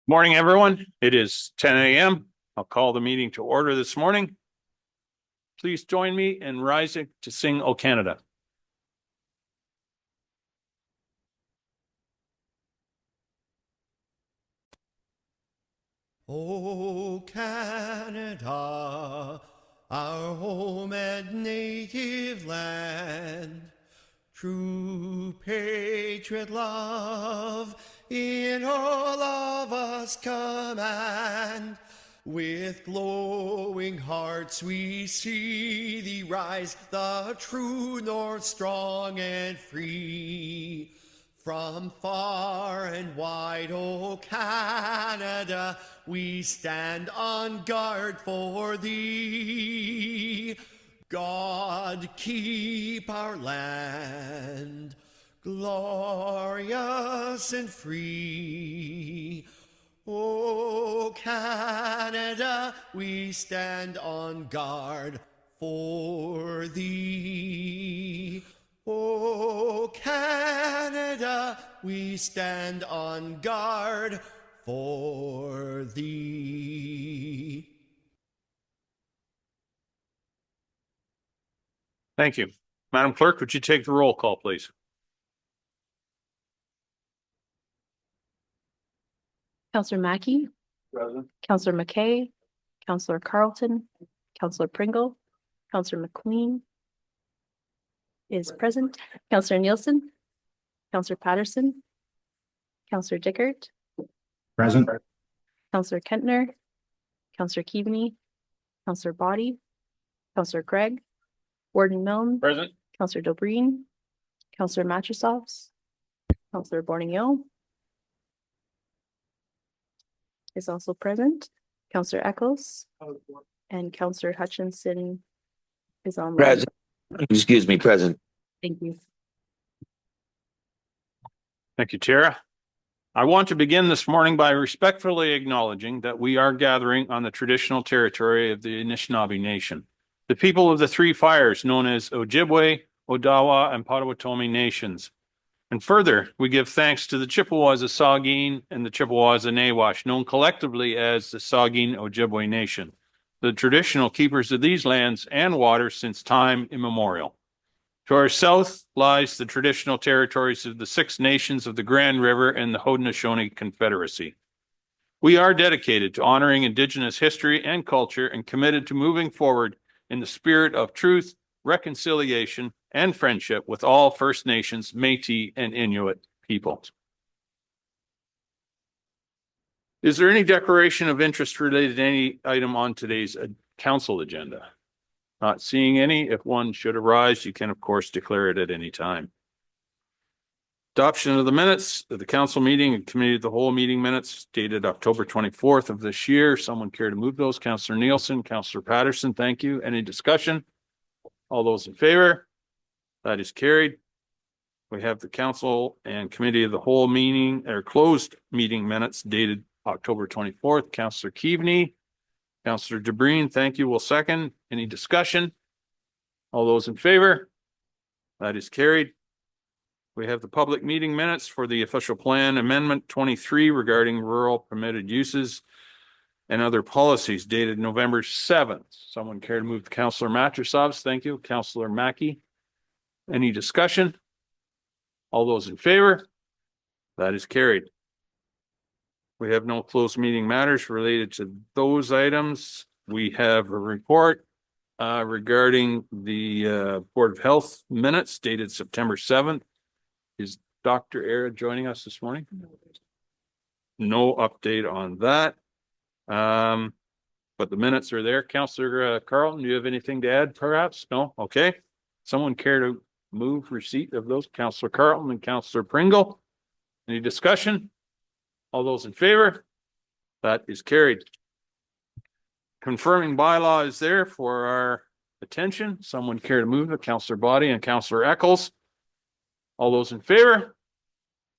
Morning, everyone. It is 10 a.m. I'll call the meeting to order this morning. Please join me in rising to sing O Canada. O Canada, our home and native land, true patriot love in all of us command. With glowing hearts we see thee rise, the true north strong and free. From far and wide, O Canada, we stand on guard for thee. God keep our land glorious and free. O Canada, we stand on guard for thee. O Canada, we stand on guard for thee. Thank you. Madam Clerk, would you take the roll call, please? Councillor Mackey, Present. Councillor McKay, Councillor Carlton, Councillor Pringle, Councillor McQueen is present, Councillor Nielsen, Councillor Patterson, Councillor Dickert, Present. Councillor Kentner, Councillor Keaveney, Councillor Body, Councillor Craig, Warden Milne, Present. Councillor Dobreen, Councillor Matrosovs, Councillor Borneo is also present, Councillor Eccles, and Councillor Hutchinson is online. Present. Excuse me, present. Thank you. Thank you, Tara. I want to begin this morning by respectfully acknowledging that we are gathering on the traditional territory of the Anishinaabe Nation, the people of the Three Fires known as Ojibwe, Odawa, and Potawatomi nations. And further, we give thanks to the Chippewas of Saugeen and the Chippewas of Nawash, known collectively as the Saugeen Ojibwe Nation, the traditional keepers of these lands and waters since time immemorial. To our south lies the traditional territories of the Six Nations of the Grand River and the Haudenosaunee Confederacy. We are dedicated to honoring Indigenous history and culture and committed to moving forward in the spirit of truth, reconciliation, and friendship with all First Nations, Métis, and Inuit peoples. Is there any declaration of interest related to any item on today's council agenda? Not seeing any. If one should arise, you can, of course, declare it at any time. Adoption of the minutes of the council meeting and committee of the whole meeting minutes dated October 24th of this year. Someone care to move those? Councillor Nielsen, Councillor Patterson, thank you. Any discussion? All those in favor? That is carried. We have the council and committee of the whole meeting or closed meeting minutes dated October 24th. Councillor Keaveney, Councillor Dobreen, thank you. Will second. Any discussion? All those in favor? That is carried. We have the public meeting minutes for the official plan amendment 23 regarding rural permitted uses and other policies dated November 7th. Someone care to move the Councillor Matrosovs? Thank you. Councillor Mackey. Any discussion? All those in favor? That is carried. We have no closed meeting matters related to those items. We have a report regarding the Board of Health minutes dated September 7th. Is Dr. Era joining us this morning? No update on that. But the minutes are there. Councillor Carlton, do you have anything to add perhaps? No? Okay. Someone care to move receipt of those? Councillor Carlton and Councillor Pringle. Any discussion? All those in favor? That is carried. Confirming bylaw is there for our attention. Someone care to move it? Councillor Body and Councillor Eccles. All those in favor?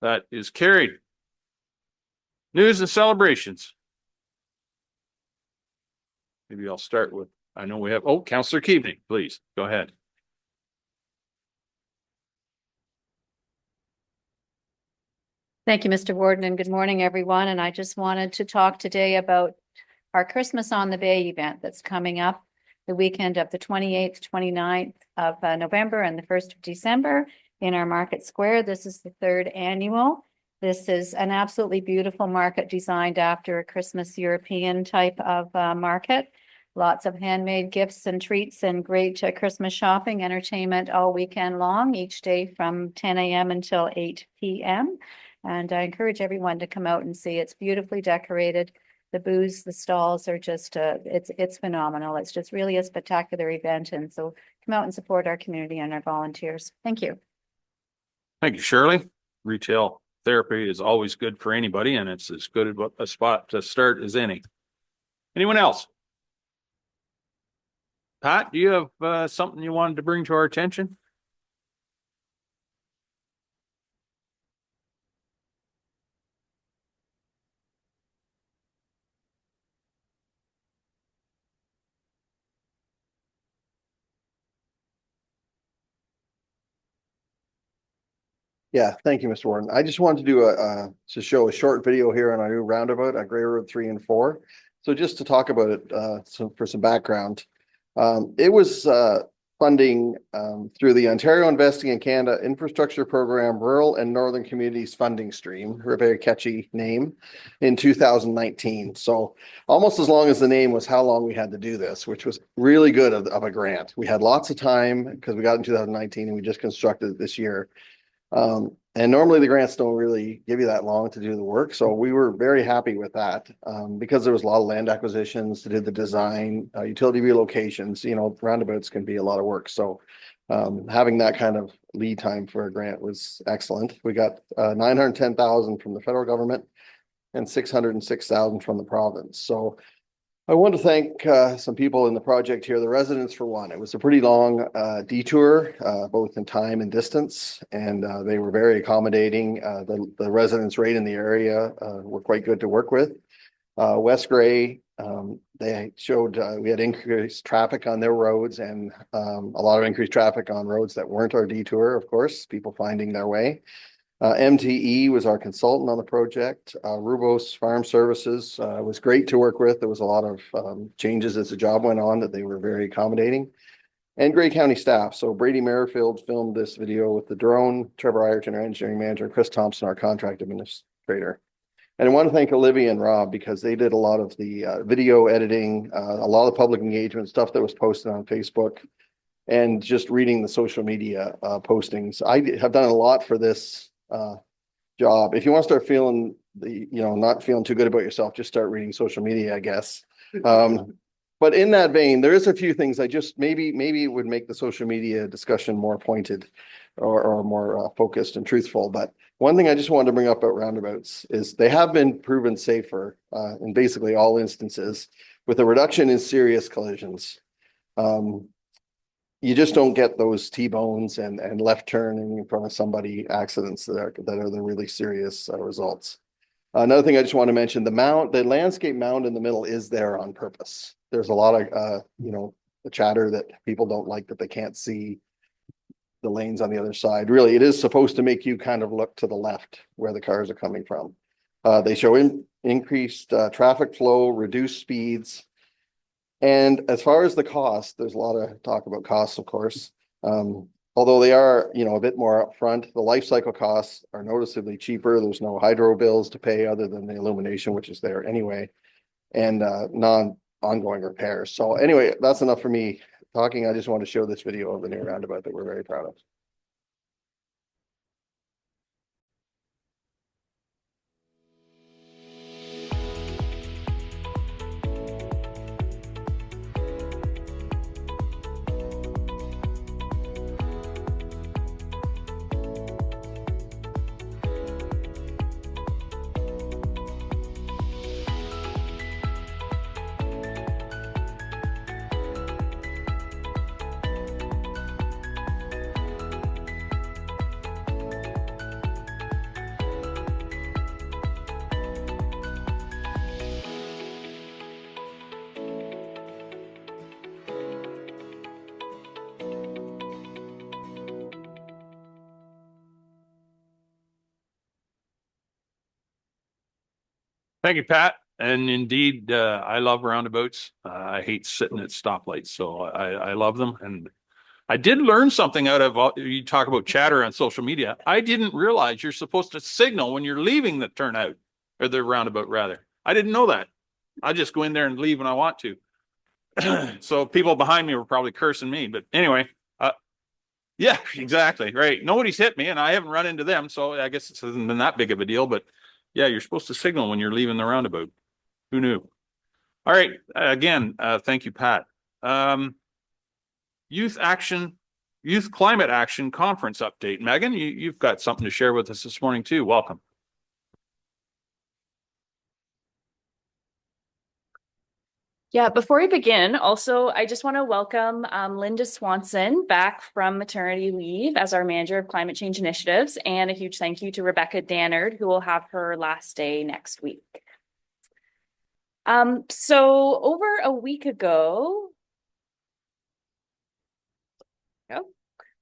That is carried. News and celebrations. Maybe I'll start with, I know we have, Councillor Keaveney, please, go ahead. Thank you, Mr. Warden, and good morning, everyone. And I just wanted to talk today about our Christmas on the Bay event that's coming up the weekend of the 28th, 29th of November and the 1st of December in our Market Square. This is the third annual. This is an absolutely beautiful market designed after a Christmas European type of market. Lots of handmade gifts and treats and great Christmas shopping, entertainment all weekend long, each day from 10 a.m. until 8 p.m. And I encourage everyone to come out and see. It's beautifully decorated. The booths, the stalls are just, it's phenomenal. It's just really a spectacular event. And so come out and support our community and our volunteers. Thank you. Thank you, Shirley. Retail therapy is always good for anybody, and it's as good a spot to start as any. Anyone else? Pat, do you have something you wanted to bring to our attention? Yeah, thank you, Mr. Warden. I just wanted to do to show a short video here on our new roundabout at Gray Road 3 and 4. So just to talk about it, for some background, it was funding through the Ontario Investing in Canada Infrastructure Program, Rural and Northern Communities Funding Stream, a very catchy name, in 2019. So almost as long as the name was how long we had to do this, which was really good of a grant. We had lots of time because we got in 2019 and we just constructed it this year. And normally the grants don't really give you that long to do the work. So we were very happy with that because there was a lot of land acquisitions to do the design, utility relocations, roundabouts can be a lot of work. So having that kind of lead time for a grant was excellent. We got 910,000 from the federal government and 606,000 from the province. So I want to thank some people in the project here, the residents for one. It was a pretty long detour, both in time and distance, and they were very accommodating. The residents right in the area were quite good to work with. West Gray, they showed we had increased traffic on their roads and a lot of increased traffic on roads that weren't our detour, of course, people finding their way. MTE was our consultant on the project. Rubos Farm Services was great to work with. There was a lot of changes as the job went on that they were very accommodating. And Gray County staff. So Brady Merrifield filmed this video with the drone, Trevor Ireton, our engineering manager, Chris Thompson, our contract administrator. And I want to thank Olivia and Rob because they did a lot of the video editing, a lot of public engagement stuff that was posted on Facebook, and just reading the social media postings. I have done a lot for this job. If you want to start feeling not feeling too good about yourself, just start reading social media, I guess. But in that vein, there is a few things I just maybe it would make the social media discussion more pointed or more focused and truthful. But one thing I just wanted to bring up about roundabouts is they have been proven safer in basically all instances with a reduction in serious collisions. You just don't get those T-bones and left turning in front of somebody accidents that are the really serious results. Another thing I just want to mention, the landscape mound in the middle is there on purpose. There's a lot of, the chatter that people don't like that they can't see the lanes on the other side. Really, it is supposed to make you kind of look to the left where the cars are coming from. They show increased traffic flow, reduced speeds. And as far as the cost, there's a lot of talk about costs, of course. Although they are, a bit more upfront, the life cycle costs are noticeably cheaper. There's no hydro bills to pay other than the illumination, which is there anyway, and non-ongoing repairs. So anyway, that's enough for me talking. I just want to show this video of the new roundabout that we're very proud of. Thank you, Pat. And indeed, I love roundabouts. I hate sitting at stoplights, so I love them. And I did learn something out of you talk about chatter on social media. I didn't realize you're supposed to signal when you're leaving the turnout or the roundabout rather. I didn't know that. I just go in there and leave when I want to. So people behind me were probably cursing me, but anyway, yeah, exactly. Right. Nobody's hit me and I haven't run into them. So I guess it hasn't been that big of a deal, but yeah, you're supposed to signal when you're leaving the roundabout. Who knew? All right. Again, thank you, Pat. Youth Climate Action Conference update. Megan, you've got something to share with us this morning too. Welcome. Yeah, before we begin, also, I just want to welcome Linda Swanson back from maternity leave as our manager of climate change initiatives, and a huge thank you to Rebecca Dannard, who will have her last day next week. So over a week ago,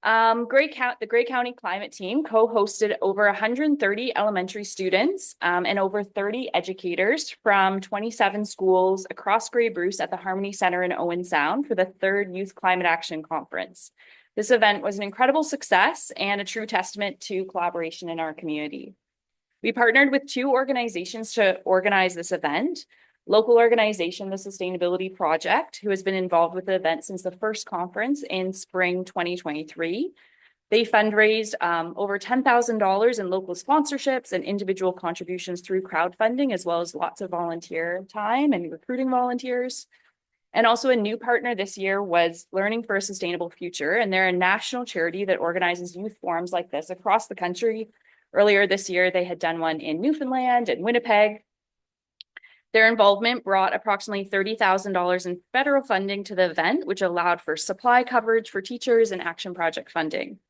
the Grey County Climate Team co-hosted over 130 elementary students and over 30 educators from 27 schools across Grey Bruce at the Harmony Center in Owen Sound for the 3rd Youth Climate Action Conference. This event was an incredible success and a true testament to collaboration in our community. We partnered with 2 organizations to organize this event. Local organization, the Sustainability Project, who has been involved with the event since the first conference in spring 2023. They fundraised over $10,000 in local sponsorships and individual contributions through crowdfunding, as well as lots of volunteer time and recruiting volunteers. And also a new partner this year was Learning for a Sustainable Future, and they're a national charity that organizes youth forums like this across the country. Earlier this year, they had done one in Newfoundland and Winnipeg. Their involvement brought approximately $30,000 in federal funding to the event, which allowed for supply coverage for teachers and action project funding.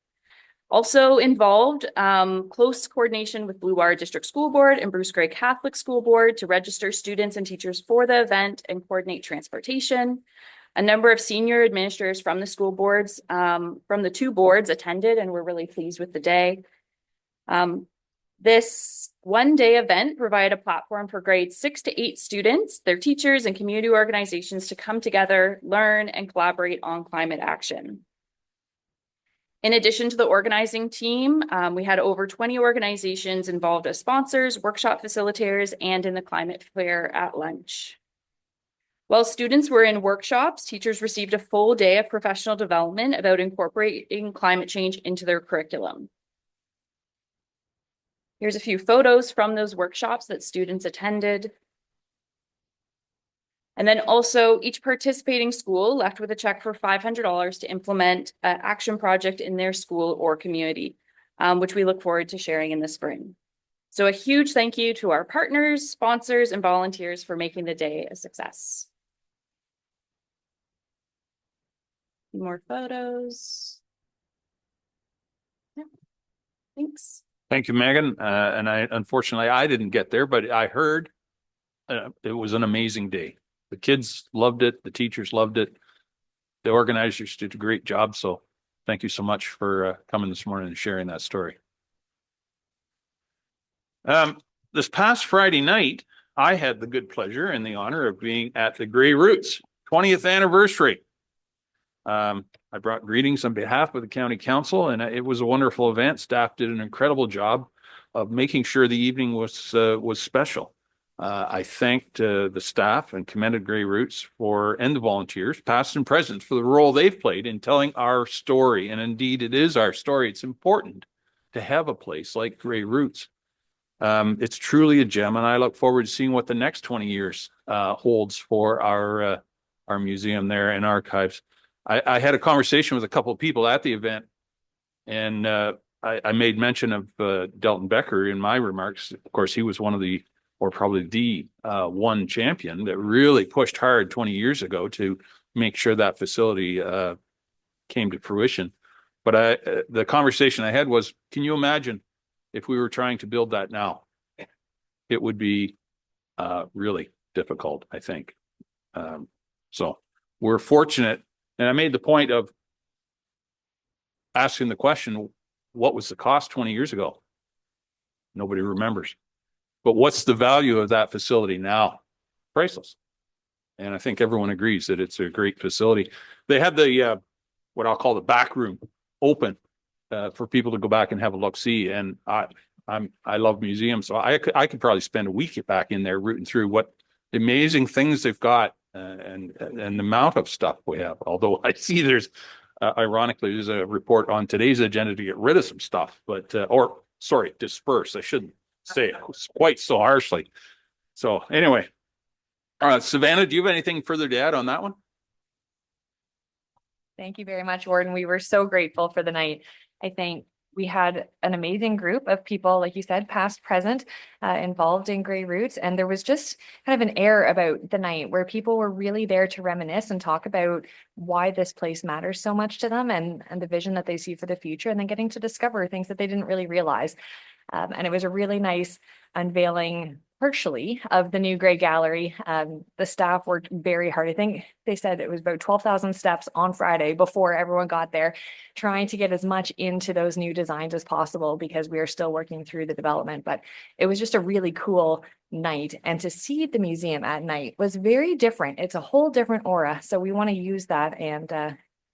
Also involved, close coordination with Blue Water District School Board and Bruce Grey Catholic School Board to register students and teachers for the event and coordinate transportation. A number of senior administrators from the school boards, from the 2 boards attended and were really pleased with the day. This one-day event provided a platform for grades 6 to 8 students, their teachers, and community organizations to come together, learn, and collaborate on climate action. In addition to the organizing team, we had over 20 organizations involved as sponsors, workshop facilitators, and in the climate fair at lunch. While students were in workshops, teachers received a full day of professional development about incorporating climate change into their curriculum. Here's a few photos from those workshops that students attended. And then also each participating school left with a check for $500 to implement an action project in their school or community, which we look forward to sharing in the spring. So a huge thank you to our partners, sponsors, and volunteers for making the day a success. More photos. Yeah, thanks. Thank you, Megan. And unfortunately, I didn't get there, but I heard it was an amazing day. The kids loved it. The teachers loved it. The organizers did a great job. So thank you so much for coming this morning and sharing that story. This past Friday night, I had the good pleasure and the honor of being at the Grey Roots 20th anniversary. I brought greetings on behalf of the county council, and it was a wonderful event. Staff did an incredible job of making sure the evening was special. I thanked the staff and commended Grey Roots and the volunteers, past and present, for the role they've played in telling our story. And indeed, it is our story. It's important to have a place like Grey Roots. It's truly a gem, and I look forward to seeing what the next 20 years holds for our museum there and archives. I had a conversation with a couple of people at the event, and I made mention of Delton Becker in my remarks. Of course, he was one of the, or probably the one champion that really pushed hard 20 years ago to make sure that facility came to fruition. But the conversation I had was, can you imagine if we were trying to build that now? It would be really difficult, I think. So we're fortunate. And I made the point of asking the question, what was the cost 20 years ago? Nobody remembers. But what's the value of that facility now? Priceless. And I think everyone agrees that it's a great facility. They had the, what I'll call the back room open for people to go back and have a look see. And I love museums, so I could probably spend a week back in there rooting through what amazing things they've got and the amount of stuff we have. Although I see there's ironically there's a report on today's agenda to get rid of some stuff, but or sorry, disperse. I shouldn't say it quite so harshly. So anyway, Savannah, do you have anything further to add on that one? Thank you very much, Warden. We were so grateful for the night. I think we had an amazing group of people, like you said, past, present, involved in Grey Roots. And there was just kind of an air about the night where people were really there to reminisce and talk about why this place matters so much to them and the vision that they see for the future, and then getting to discover things that they didn't really realize. And it was a really nice unveiling partially of the new Grey Gallery. The staff worked very hard. I think they said it was about 12,000 steps on Friday before everyone got there, trying to get as much into those new designs as possible because we are still working through the development. But it was just a really cool night. And to see the museum at night was very different. It's a whole different aura. So we want to use that and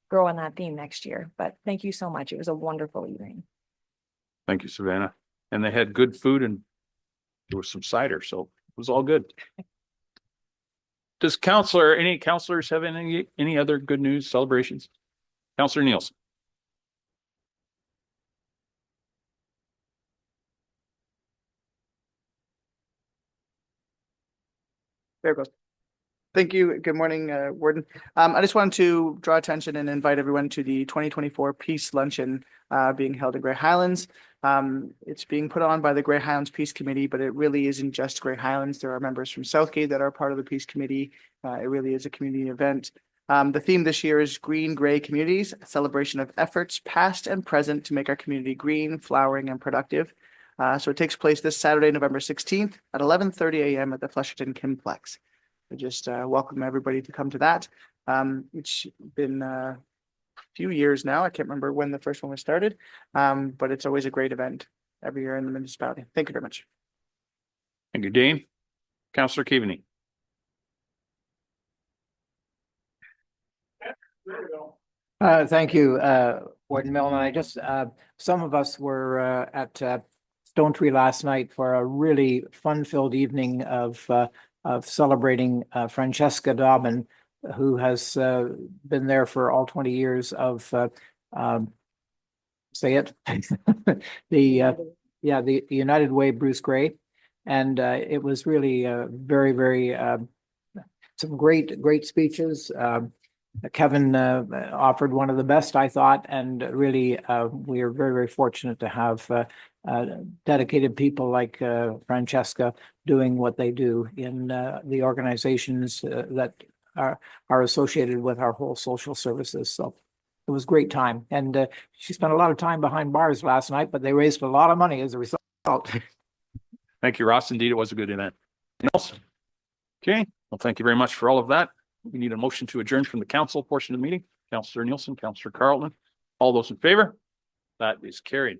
grow on that theme next year. But thank you so much. It was a wonderful evening. Thank you, Savannah. And they had good food and there was some cider, so it was all good. Does any counselors have any other good news celebrations? Counselor Nielsen. There it goes. Thank you. Good morning, Warden. I just wanted to draw attention and invite everyone to the 2024 Peace Luncheon being held in Grey Highlands. It's being put on by the Grey Highlands Peace Committee, but it really isn't just Grey Highlands. There are members from Southgate that are part of the Peace Committee. It really is a community event. The theme this year is Green Grey Communities, a celebration of efforts past and present to make our community green, flowering, and productive. So it takes place this Saturday, November 16th at 11:30 a.m. at the Flesherton Kinplex. I just welcome everybody to come to that. It's been a few years now. I can't remember when the first one was started, but it's always a great event every year in the municipality. Thank you very much. Thank you, Dane. Councillor Keaveney. Thank you, Warden Milne. I just, some of us were at Stone Tree last night for a really fun-filled evening of celebrating Francesca Dobbin, who has been there for all 20 years of say it the United Way Bruce Grey, and it was really very some great speeches. Kevin offered one of the best, I thought, and really we are very fortunate to have dedicated people like Francesca doing what they do in the organizations that are associated with our whole social services. So it was a great time. And she spent a lot of time behind bars last night, but they raised a lot of money as a result. Thank you, Ross. Indeed, it was a good event. Nelson. Okay. Well, thank you very much for all of that. We need a motion to adjourn from the council portion of the meeting. Councillor Nielsen, Councillor Carleton, all those in favor? That is carried.